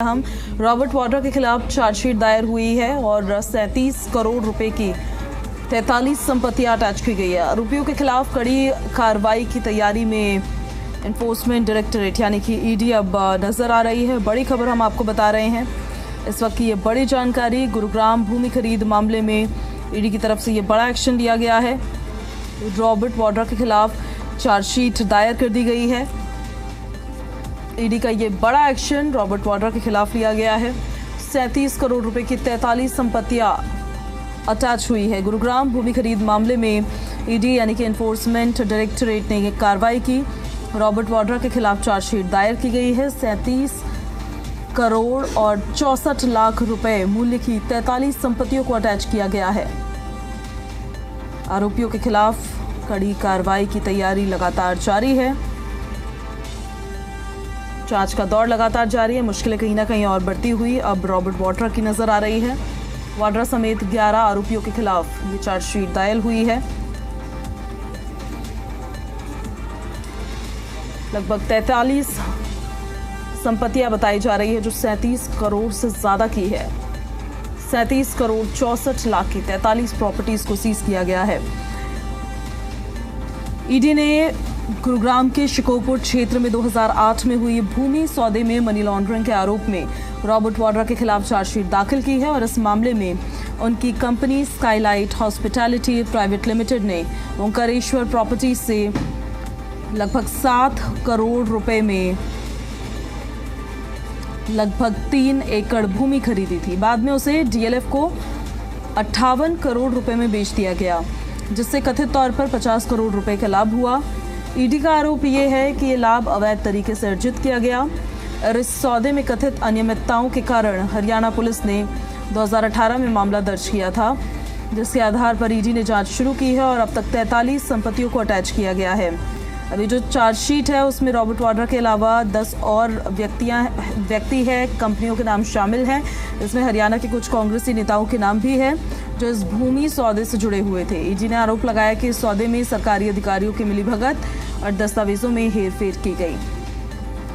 हम रॉबर्ट वाड्रा के खिलाफ चार्जशीट दायर हुई है और 37 करोड़ रुपए की 43 संपत्तियां अटैच की गई है। आरोपियों के खिलाफ कड़ी कार्रवाई की तैयारी में एनफोर्समेंट डायरेक्टरेट यानी कि ईडी अब नजर आ रही है। बड़ी खबर हम आपको बता रहे हैं इस वक्त की ये बड़ी जानकारी। गुरुग्राम भूमि खरीद मामले में ईडी की तरफ से ये बड़ा एक्शन लिया गया है। रॉबर्ट वाड्रा के खिलाफ चार्जशीट दायर कर दी गई है। ईडी का ये बड़ा एक्शन रॉबर्ट वाड्रा के खिलाफ लिया गया है। 37 करोड़ रुपए की 43 संपत्तियां अटैच हुई है। गुरुग्राम भूमि खरीद मामले में ईडी यानी कि एनफोर्समेंट डायरेक्टरेट ने कार्रवाई की। रॉबर्ट वाड्रा के खिलाफ चार्जशीट दायर की गई है। 37 करोड़ और 64 लाख रुपए मूल्य की 43 संपत्तियों को अटैच किया गया है। आरोपियों के खिलाफ कड़ी कार्रवाई की तैयारी लगातार जारी है। जांच का दौर लगातार जारी है। मुश्किलें कहीं ना कहीं और बढ़ती हुई अब रॉबर्ट वाड्रा की नजर आ रही है। वाड्रा समेत 11 आरोपियों के खिलाफ ये चार्जशीट दायर हुई है। लगभग 43 संपत्तियां बताई जा रही है जो 37 करोड़ से ज्यादा की है। 37 करोड़ 64 लाख की 43 प्रॉपर्टीज को सीज किया गया है। ईडी ने गुरुग्राम के शिकोपुर क्षेत्र में 2008 में हुई भूमि सौदे में मनी लॉन्ड्रिंग के आरोप में रॉबर्ट वाड्रा के खिलाफ चार्जशीट दाखिल की है और इस मामले में उनकी company Skylight hospitality private limited ने ओंकारेश्वर प्रॉपर्टी से लगभग 7 करोड़ रुपए में लगभग 3 एकड़ भूमि खरीदी थी। बाद में उसे डीएलएफ को 58 करोड़ रुपए में बेच दिया गया, जिससे कथित तौर पर 50 करोड़ रुपए का लाभ हुआ। ईडी का आरोप ये है कि ये लाभ अवैध तरीके से अर्जित किया गया और इस सौदे में कथित अनियमितताओं के कारण हरियाणा पुलिस ने 2018 में मामला दर्ज किया था, जिसके आधार पर ईडी ने जांच शुरू की है और अब तक 43 संपत्तियों को अटैच किया गया है। अभी जो चार्जशीट है उसमें रॉबर्ट वाड्रा के अलावा 10 और व्यक्ति है, कंपनियों के नाम शामिल हैं। इसमें हरियाणा के कुछ कांग्रेसी नेताओं के नाम भी है जो इस भूमि सौदे से जुड़े हुए थे। ईडी ने आरोप लगाया कि इस सौदे में सरकारी अधिकारियों की मिलीभगत और दस्तावेजों में हेरफेर की गई।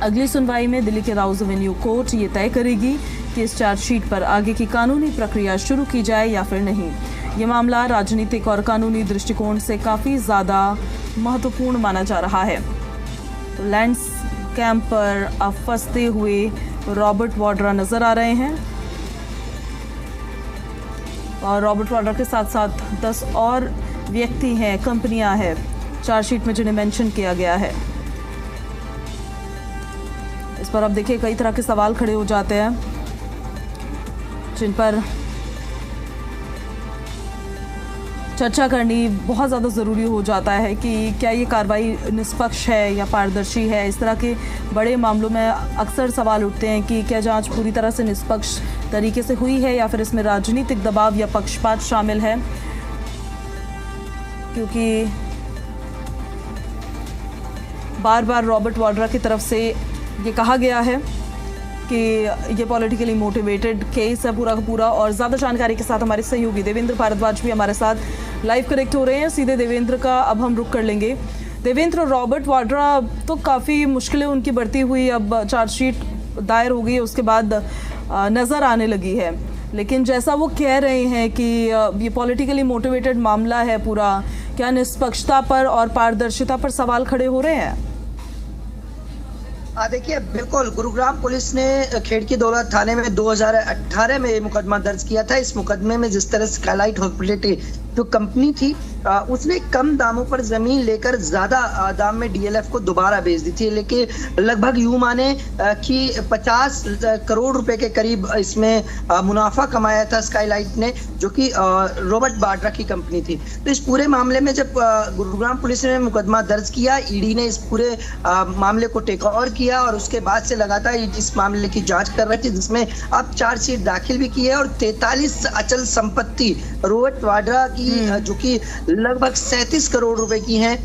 अगली सुनवाई में दिल्ली के राउज एवेन्यू कोर्ट ये तय करेगी कि इस चार्जशीट पर आगे की कानूनी प्रक्रिया शुरू की जाए या फिर नहीं। ये मामला राजनीतिक और कानूनी दृष्टिकोण से काफ़ी ज़्यादा महत्वपूर्ण माना जा रहा है। तो लैंड स्कैम पर अब फंसते हुए रॉबर्ट वाड्रा नजर आ रहे हैं और रॉबर्ट वाड्रा के साथ साथ 10 और व्यक्ति हैं, कंपनियां हैं चार्जशीट में जिन्हें मेंशन किया गया है। इस पर अब देखिए कई तरह के सवाल खड़े हो जाते हैं जिन पर चर्चा करनी बहुत ज़्यादा ज़रूरी हो जाता है कि क्या ये कार्रवाई निष्पक्ष है या पारदर्शी है। इस तरह के बड़े मामलों में अक्सर सवाल उठते हैं कि क्या जांच पूरी तरह से निष्पक्ष तरीके से हुई है या फिर इसमें राजनीतिक दबाव या पक्षपात शामिल है, क्योंकि बार बार रॉबर्ट वाड्रा की तरफ से ये कहा गया है कि ये पॉलिटिकली मोटिवेटेड केस है पूरा का पूरा। और ज़्यादा जानकारी के साथ हमारे सहयोगी देवेंद्र भारद्वाज भी हमारे साथ लाइव कनेक्ट हो रहे हैं। सीधे देवेंद्र का अब हम रुख कर लेंगे। देवेंद्र, रॉबर्ट वाड्रा तो काफ़ी मुश्किलें उनकी बढ़ती हुई अब चार्जशीट दायर हो गई है, उसके बाद नज़र आने लगी है, लेकिन जैसा वो कह रहे हैं कि ये पॉलिटिकली मोटिवेटेड मामला है पूरा, क्या निष्पक्षता पर और पारदर्शिता पर सवाल खड़े हो रहे हैं? देखिए, बिल्कुल गुरुग्राम पुलिस ने खेड़की दौलत थाने में 2018 में मुकदमा दर्ज किया था। इस मुकदमे में जिस तरह स्काईलाइट हॉस्पिटैलिटी जो कंपनी थी उसने कम दामों पर जमीन लेकर ज्यादा दाम में डीएलएफ को दोबारा बेच दी थी, लेकिन लगभग यूं माने कि 50 करोड़ रुपए के करीब इसमें मुनाफा कमाया था स्काईलाइट ने, जो कि रॉबर्ट वाड्रा की कंपनी थी। तो इस पूरे मामले में जब गुरुग्राम पुलिस ने मुकदमा दर्ज किया, ईडी ने इस पूरे मामले को टेक ओवर किया और उसके बाद से लगातार इस मामले की जांच कर रही थी, जिसमें अब चार्जशीट दाखिल भी की है और 43 अचल संपत्ति रॉबर्ट वाड्रा की की जो कि लगभग 37 करोड़ रुपए की हैं,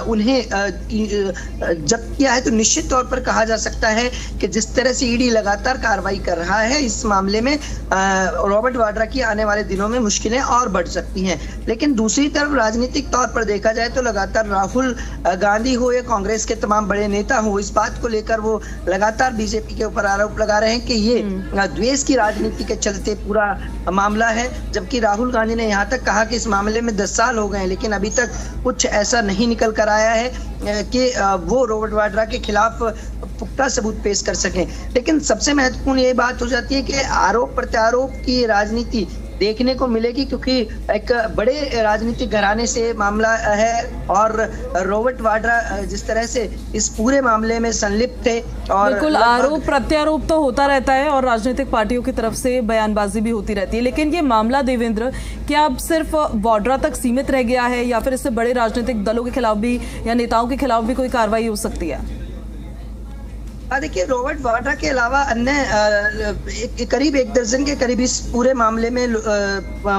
उन्हें जब्त किया है। तो निश्चित तौर पर कहा जा सकता है कि जिस तरह से ईडी लगातार कार्रवाई कर रहा है इस मामले में, रॉबर्ट वाड्रा की आने वाले दिनों में मुश्किलें और बढ़ सकती हैं। लेकिन दूसरी तरफ राजनीतिक तौर पर देखा जाए तो लगातार राहुल गांधी हो या कांग्रेस के तमाम बड़े नेता हो, इस बात को लेकर वो लगातार बीजेपी के ऊपर आरोप लगा रहे हैं कि ये द्वेष की राजनीति के चलते पूरा मामला है। जबकि राहुल गांधी ने यहाँ तक कहा कि इस मामले में 10 साल हो गए हैं, लेकिन अभी तक कुछ ऐसा नहीं निकल कर आया है कि वो रॉबर्ट वाड्रा के खिलाफ पुख्ता सबूत पेश कर सकें। लेकिन सबसे महत्वपूर्ण ये बात हो जाती है कि आरोप प्रत्यारोप की राजनीति देखने को मिलेगी, क्योंकि एक बड़े राजनीतिक घराने से मामला है और रॉबर्ट वाड्रा जिस तरह से इस पूरे मामले में संलिप्त थे। और बिल्कुल, आरोप प्रत्यारोप तो होता रहता है और राजनीतिक पार्टियों की तरफ से बयानबाजी भी होती रहती है, लेकिन ये मामला देवेंद्र क्या अब सिर्फ वाड्रा तक सीमित रह गया है या फिर इससे बड़े राजनीतिक दलों के खिलाफ भी या नेताओं के खिलाफ भी कोई कार्रवाई हो सकती है? देखिए, रॉबर्ट वाड्रा के अलावा अन्य करीब 1 दर्जन के करीब इस पूरे मामले में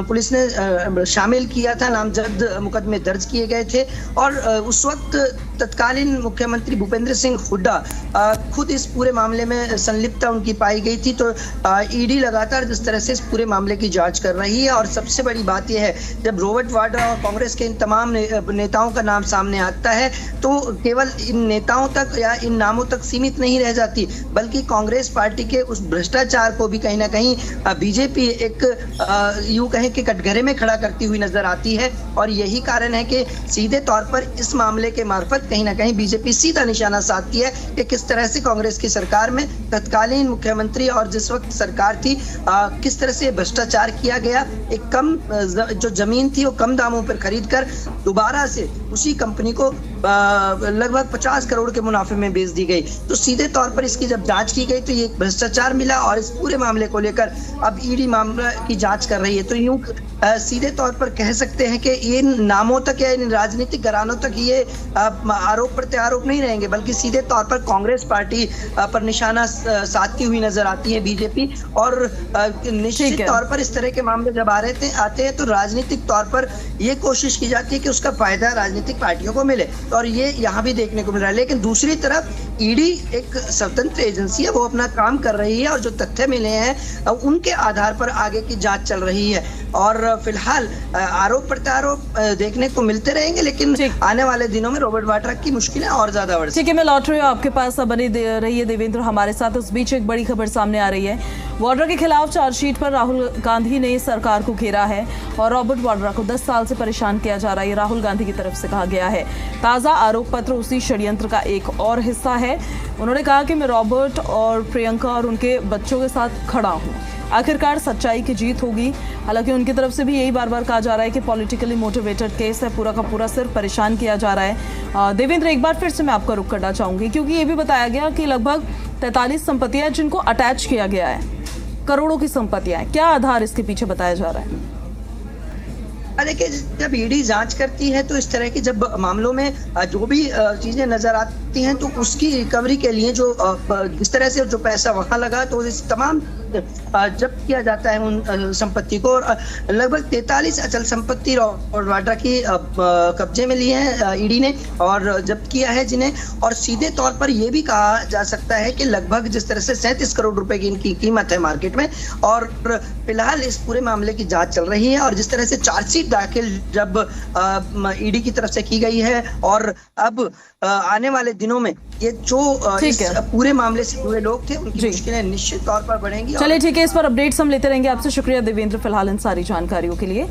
पुलिस ने शामिल किया था, नामजद मुकदमे दर्ज किए गए थे। और उस वक्त तत्कालीन मुख्यमंत्री भूपेंद्र सिंह हुड्डा खुद इस पूरे मामले में संलिप्तता उनकी पाई गई थी। तो ईडी लगातार जिस तरह से इस पूरे मामले की जांच कर रही है, और सबसे बड़ी बात यह है, जब रॉबर्ट वाड्रा और कांग्रेस के इन तमाम नेताओं का नाम सामने आता है तो केवल इन नेताओं तक या इन नामों तक सीमित नहीं रह जाती, बल्कि कांग्रेस पार्टी के उस भ्रष्टाचार को भी कहीं ना कहीं बीजेपी एक यूं कहें कि कटघरे में खड़ा करती हुई नजर आती है। और यही कारण है कि सीधे तौर पर इस मामले के मार्फत कहीं ना कहीं बीजेपी सीधा निशाना साधती है कि किस तरह से कांग्रेस की सरकार में तत्कालीन मुख्यमंत्री और जिस वक्त सरकार थी किस तरह से भ्रष्टाचार किया गया। एक कम जो जमीन थी वो कम दामों पर खरीद कर दोबारा से उसी कंपनी को लगभग 50 करोड़ के मुनाफे में बेच दी गई। तो सीधे तौर पर इसकी जब जांच की गई तो ये भ्रष्टाचार मिला, और इस पूरे मामले को लेकर अब ईडी मामला की जांच कर रही है। तो यूं सीधे तौर पर कह सकते हैं कि इन नामों तक या इन राजनीतिक घरानों तक ये आरोप प्रत्यारोप नहीं रहेंगे, बल्कि सीधे तौर पर कांग्रेस पार्टी पर निशाना साधती हुई नजर आती है बीजेपी। और निश्चित तौर पर इस तरह के मामले जब आते हैं तो राजनीतिक तौर पर ये कोशिश की जाती है कि उसका फायदा राजनीतिक पार्टियों को मिले, और ये यहाँ भी देखने को मिल रहा है। लेकिन दूसरी तरफ ईडी एक स्वतंत्र एजेंसी है, वो अपना काम कर रही है, और जो तथ्य मिले हैं उनके आधार पर आगे की जांच चल रही है। और फिलहाल आरोप प्रत्यारोप देखने को मिलते रहेंगे, लेकिन आने वाले दिनों में रॉबर्ट वाड्रा की मुश्किलें और ज्यादा बढ़ सकती हैं। ठीक है, मैं लौट रही हूँ आपके पास, बनी रही है देवेंद्र हमारे साथ। इस बीच एक बड़ी खबर सामने आ रही है। वाड्रा के खिलाफ चार्जशीट पर राहुल गांधी ने सरकार को घेरा है और रॉबर्ट वाड्रा को 10 साल से परेशान किया जा रहा है, राहुल गांधी की तरफ से कहा गया है। ताज़ा आरोप पत्र उसी षड्यंत्र का एक और हिस्सा है। उन्होंने कहा कि मैं रॉबर्ट और प्रियंका और उनके बच्चों के साथ खड़ा हूँ, आखिरकार सच्चाई की जीत होगी। हालांकि उनकी तरफ से भी यही बार बार कहा जा रहा है कि पॉलिटिकली मोटिवेटेड केस है, पूरा का पूरा सिर्फ परेशान किया जा रहा है। देवेंद्र, एक बार फिर से मैं आपका रुख करना चाहूंगी, क्योंकि ये भी बताया गया कि लगभग 43 संपत्तियां जिनको अटैच किया गया है, करोड़ों की संपत्तियां हैं। क्या आधार इसके पीछे बताया जा रहा है? देखिए, जब ईडी जांच करती है तो इस तरह की जब मामलों में जो भी चीजें नजर आती हैं तो उसकी रिकवरी के लिए जो इस तरह से जो पैसा वहां लगा तो इस तमाम जब्त किया जाता है उन संपत्ति को। और लगभग 43 अचल संपत्ति और वाड्रा की कब्जे में ली है ईडी ने और जब्त किया है जिन्हें। और सीधे तौर पर यह भी कहा जा सकता है कि लगभग जिस तरह से 37 करोड़ रुपए की इनकी कीमत है मार्केट में, और फिलहाल इस पूरे मामले की जांच चल रही है। और जिस तरह से चार्जशीट दाखिल जब ईडी की तरफ से की गई है, और अब आने वाले दिनों में ये जो इस पूरे मामले से जुड़े लोग थे उनकी मुश्किलें निश्चित तौर पर बढ़ेंगी। चलिए ठीक है, इस पर अपडेट्स हम लेते रहेंगे आपसे। शुक्रिया देवेंद्र फिलहाल इन सारी जानकारियों के लिए।